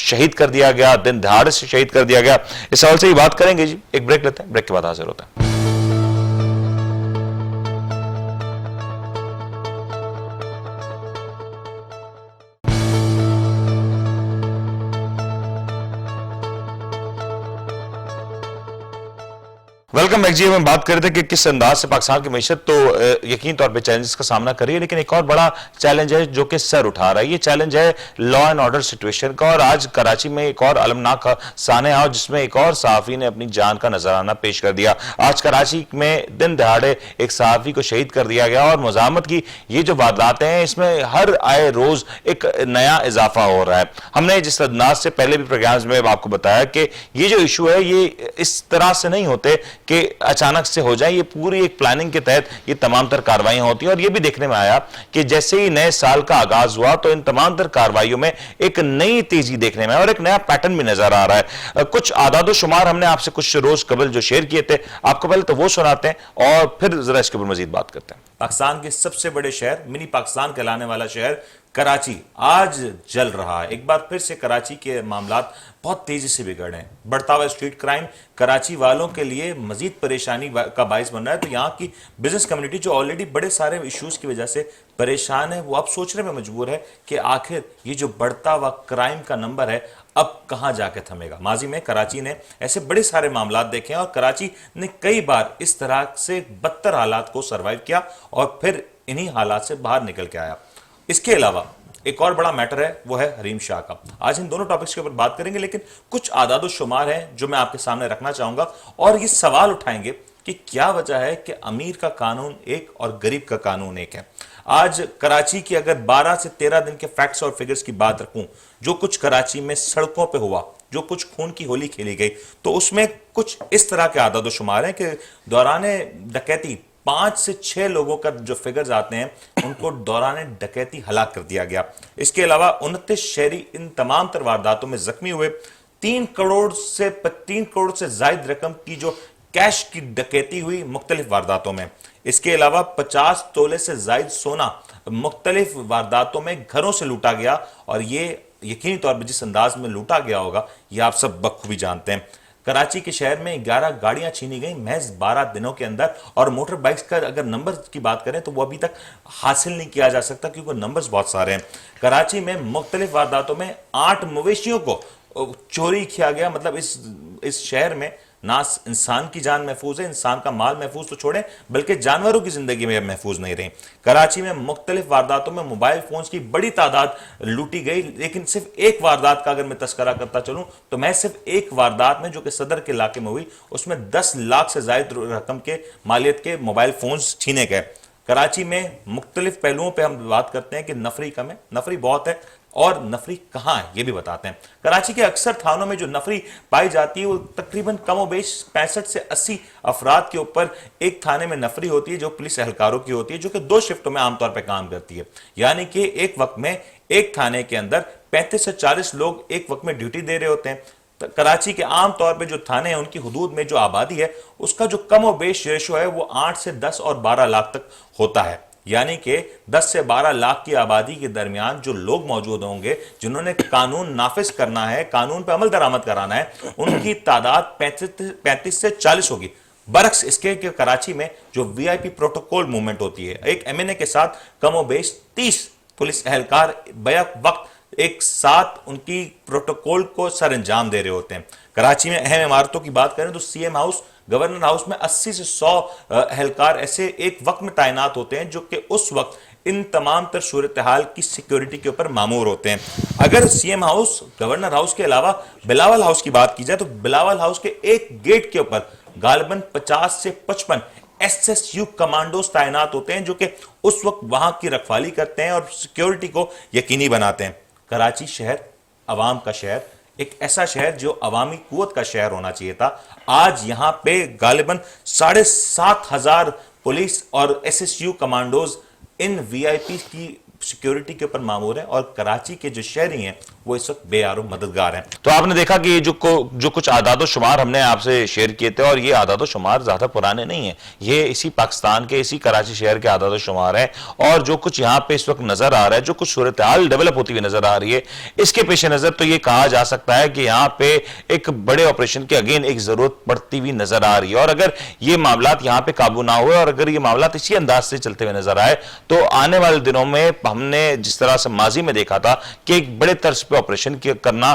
शहीद कर दिया गया, दिन दहाड़े से शहीद कर दिया गया। इस सवाल से ही बात करेंगे जी। एक ब्रेक लेते हैं, ब्रेक के बाद हाजिर होता है। वेलकम बैक जी। हम बात कर रहे थे कि किस अंदाज से पाकिस्तान की मईशत तो यकीन तौर पे चैलेंजेस का सामना कर रही है, लेकिन एक और बड़ा चैलेंज है जो कि सर उठा रहा है। ये चैलेंज है लॉ एंड ऑर्डर सिचुएशन का। और आज कराची में एक और अलमनाक सानिया जिसमें एक और सहाफी ने अपनी जान का नजराना पेश कर दिया। आज कराची में दिन दहाड़े एक सहाफी को शहीद कर दिया गया और मुजाहमत की ये जो वारदातें हैं इसमें हर आए रोज एक नया इजाफा हो रहा है। हमने जिस अंदाज से पहले भी प्रोग्राम्स में आपको बताया कि ये जो इशू है ये इस तरह से नहीं होते कि अचानक से हो जाए, ये पूरी एक प्लानिंग के तहत ये तमाम तर कार्रवाइयां होती हैं। और ये भी देखने में आया कि जैसे ही नए साल का आगाज हुआ तो इन तमाम तर कार्रवाइयों में एक नई तेजी देखने में और एक नया पैटर्न भी नजर आ रहा है। कुछ आदादो शुमार हमने आपसे कुछ रोज कबल जो शेयर किए थे, आपको पहले तो वो सुनाते हैं और फिर जरा इसके ऊपर मजीद बात करते हैं। पाकिस्तान के सबसे बड़े शहर, मिनी पाकिस्तान कहलाने वाला शहर कराची आज जल रहा है। एक बार फिर से कराची के मामलात बहुत तेजी से बिगड़ रहे हैं। बढ़ता हुआ स्ट्रीट क्राइम कराची वालों के लिए मजीद परेशानी का बाइस बन रहा है। तो यहाँ की बिजनेस कम्युनिटी जो ऑलरेडी बड़े सारे इश्यूज की वजह से परेशान है, वो अब सोचने में मजबूर है कि आखिर ये जो बढ़ता हुआ क्राइम का नंबर है अब कहां जाके थमेगा। माजी में कराची ने ऐसे बड़े सारे मामलात देखे हैं और कराची ने कई बार इस तरह से बदतर हालात को सर्वाइव किया और फिर इन्हीं हालात से बाहर निकल के आया। इसके अलावा एक और बड़ा मैटर है, वो है हरीम शाह का। आज इन दोनों टॉपिक्स के ऊपर बात करेंगे, लेकिन कुछ आदाद शुमार हैं जो मैं आपके सामने रखना चाहूंगा और ये सवाल उठाएंगे कि क्या वजह है कि अमीर का कानून एक और गरीब का कानून एक है। आज कराची की अगर 12 से 13 दिन के फैक्ट्स और फिगर्स की बात रखूं, जो कुछ कराची में सड़कों पे हुआ, जो कुछ खून की होली खेली गई, तो उसमें कुछ इस तरह के आदाद शुमार हैं कि दौरान डकैती 5 से 6 लोगों का जो फिगर्स आते हैं उनको दौरान डकैती हलाक कर दिया गया। इसके अलावा 29 शहरी इन तमाम तर वारदातों में जख्मी हुए। 3 करोड़ से ज्यादा रकम की जो कैश की डकैती हुई मुख्तलिफ वारदातों में। इसके अलावा 50 तोले से ज्यादा सोना मुख्तलिफ वारदातों में घरों से लूटा गया और ये यकीनी तौर पर जिस अंदाज में लूटा गया होगा ये आप सब बखूबी जानते हैं। कराची के शहर में 11 गाड़ियां छीनी गई महज 12 दिनों के अंदर। और मोटर बाइक्स का अगर नंबर की बात करें तो वो अभी तक हासिल नहीं किया जा सकता क्योंकि नंबर्स बहुत सारे हैं। कराची में मुख्तलिफ वारदातों में 8 मवेशियों को चोरी किया गया। मतलब इस शहर में ना इंसान की जान महफूज है, इंसान का माल महफूज तो छोड़ें बल्कि जानवरों की जिंदगी में महफूज नहीं रही। कराची में मुख्तलिफ वारदातों में मोबाइल फोन्स की बड़ी तादाद लूटी गई, लेकिन सिर्फ एक वारदात का अगर मैं तस्करा करता चलूं तो मैं सिर्फ एक वारदात में जो कि सदर के इलाके में हुई उसमें 10 लाख से ज्यादा रकम के मालियत के मोबाइल फोन्स छीने गए। कराची में मुख्तलिफ पहलुओं पर हम बात करते हैं कि नफरी कम है, नफरी बहुत है, और नफरी कहां है ये भी बताते हैं। कराची के अक्सर थानों में जो नफरी पाई जाती है वो तकरीबन कमोबेश 65 से 80 अफराद के ऊपर एक थाने में नफरी होती है जो पुलिस एहलकारों की होती है, जो कि 2 शिफ्टों में आमतौर पर काम करती है। यानी कि एक वक्त में एक थाने के अंदर 35 से 40 लोग एक वक्त में ड्यूटी दे रहे होते हैं। कराची के आमतौर पे जो थाने हैं उनकी हुदूद में जो आबादी है उसका जो कमोबेश रेशो है वो 8 से 10 और 12 लाख तक होता है। यानी कि 10 से 12 लाख की आबादी के दरमियान जो लोग मौजूद होंगे जिन्होंने कानून नाफिज करना है, कानून पर अमल दरामद कराना है, उनकी तादाद 35 से 40 होगी। बरक्स इसके कि कराची में जो वीआईपी प्रोटोकॉल मूवमेंट होती है, एक एमएनए के साथ कमोबेश 30 पुलिस एहलकार बैक वक्त एक साथ उनकी प्रोटोकॉल को सर अंजाम दे रहे होते हैं। कराची में अहम इमारतों की बात करें तो सीएम हाउस, गवर्नर हाउस में 80 से 100 एहलकार ऐसे एक वक्त में तैनात होते हैं जो कि उस वक्त इन तमाम तर सूरत हाल की सिक्योरिटी के ऊपर मामूर होते हैं। अगर सीएम हाउस, गवर्नर हाउस के अलावा बिलावल हाउस की बात की जाए तो बिलावल हाउस के एक गेट के ऊपर गालिबन 50 से 55 एसएसयू कमांडोज तैनात होते हैं जो कि उस वक्त वहां की रखवाली करते हैं और सिक्योरिटी को यकीनी बनाते हैं। कराची शहर अवाम का शहर, एक ऐसा शहर जो अवामी कुव्वत का शहर होना चाहिए था। आज यहां पे गालिबन 7,500 पुलिस और एसएसयू कमांडोज इन वीआईपी की सिक्योरिटी के ऊपर मामूर है और कराची के जो शहरी हैं वो इस वक्त बेयारो मददगार हैं। तो आपने देखा कि जो कुछ आदादो शुमार हमने आपसे शेयर किए थे और ये आदादो शुमार ज्यादा पुराने नहीं है, ये इसी पाकिस्तान के इसी कराची शहर के आदादो शुमार है। और जो कुछ यहाँ पे इस वक्त नजर आ रहा है, जो कुछ सूरत हाल डेवलप होती हुई नजर आ रही है, इसके पेश नजर तो ये कहा जा सकता है कि यहाँ पे एक बड़े ऑपरेशन की अगेन एक जरूरत पड़ती हुई नजर आ रही है। और अगर ये मामला यहाँ पे काबू ना हुए और अगर ये मामला इसी अंदाज से चलते हुए नजर आए तो आने वाले दिनों में हमने जिस तरह से माजी में देखा था कि एक बड़े तर्ज पे ऑपरेशन करना,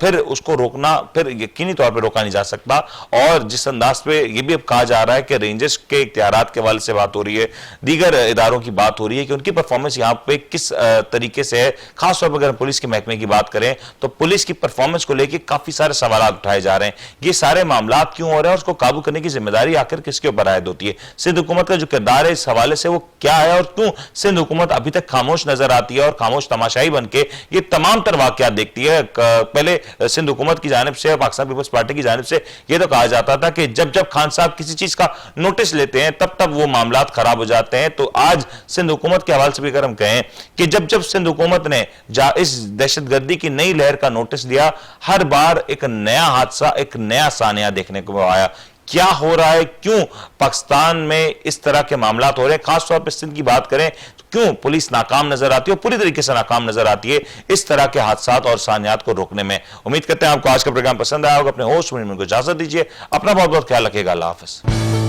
फिर उसको रोकना, फिर यकीनी तौर पे रोका नहीं जा सकता। और जिस अंदाज पे ये भी अब कहा जा रहा है कि रेंजर्स के इख्तियारात के हवाले से बात हो रही है, दीगर इदारों की बात हो रही है कि उनकी परफॉर्मेंस यहाँ पे किस तरीके से है। खासतौर पर अगर पुलिस के महकमे की बात करें तो पुलिस की परफॉर्मेंस को लेकर काफी सारे सवाल उठाए जा रहे हैं। ये सारे मामला क्यों हो रहे हैं, उसको काबू करने की जिम्मेदारी आखिर किसके ऊपर आयद होती है? सिंध हुकूमत का जो किरदार है इस हवाले से वो क्या है और क्यों सिंध हुकूमत अभी तक खामोश नजर आती है और खामोश तमाशाई बन के ये तमाम तर वाकयात देखती है? पहले सिंध हुकूमत की जानिब से, पाकिस्तान पीपल्स पार्टी की जानिब से यह तो कहा जाता था कि जब जब खान साहब किसी चीज का नोटिस लेते हैं तब तब वो मामलात खराब हो जाते हैं। तो आज सिंध हुकूमत के हवाले से भी अगर हम कहें कि जब जब सिंध हुकूमत ने इस दहशतगर्दी की नई लहर का नोटिस लिया, हर बार एक नया हादसा, एक नया सानिया देखने को आया। क्या हो रहा है, क्यों पाकिस्तान में इस तरह के मामला हो रहे हैं? खासतौर पर सिंध की बात करें तो क्यों पुलिस नाकाम नजर आती है, पूरी तरीके से नाकाम नजर आती है इस तरह के हादसात और सानियात को रोकने में? उम्मीद करते हैं आपको आज का प्रोग्राम पसंद आया होगा। अपने होस्ट को इजाजत दीजिए, अपना बहुत बहुत ख्याल रखिएगा। अल्लाह हाफिज।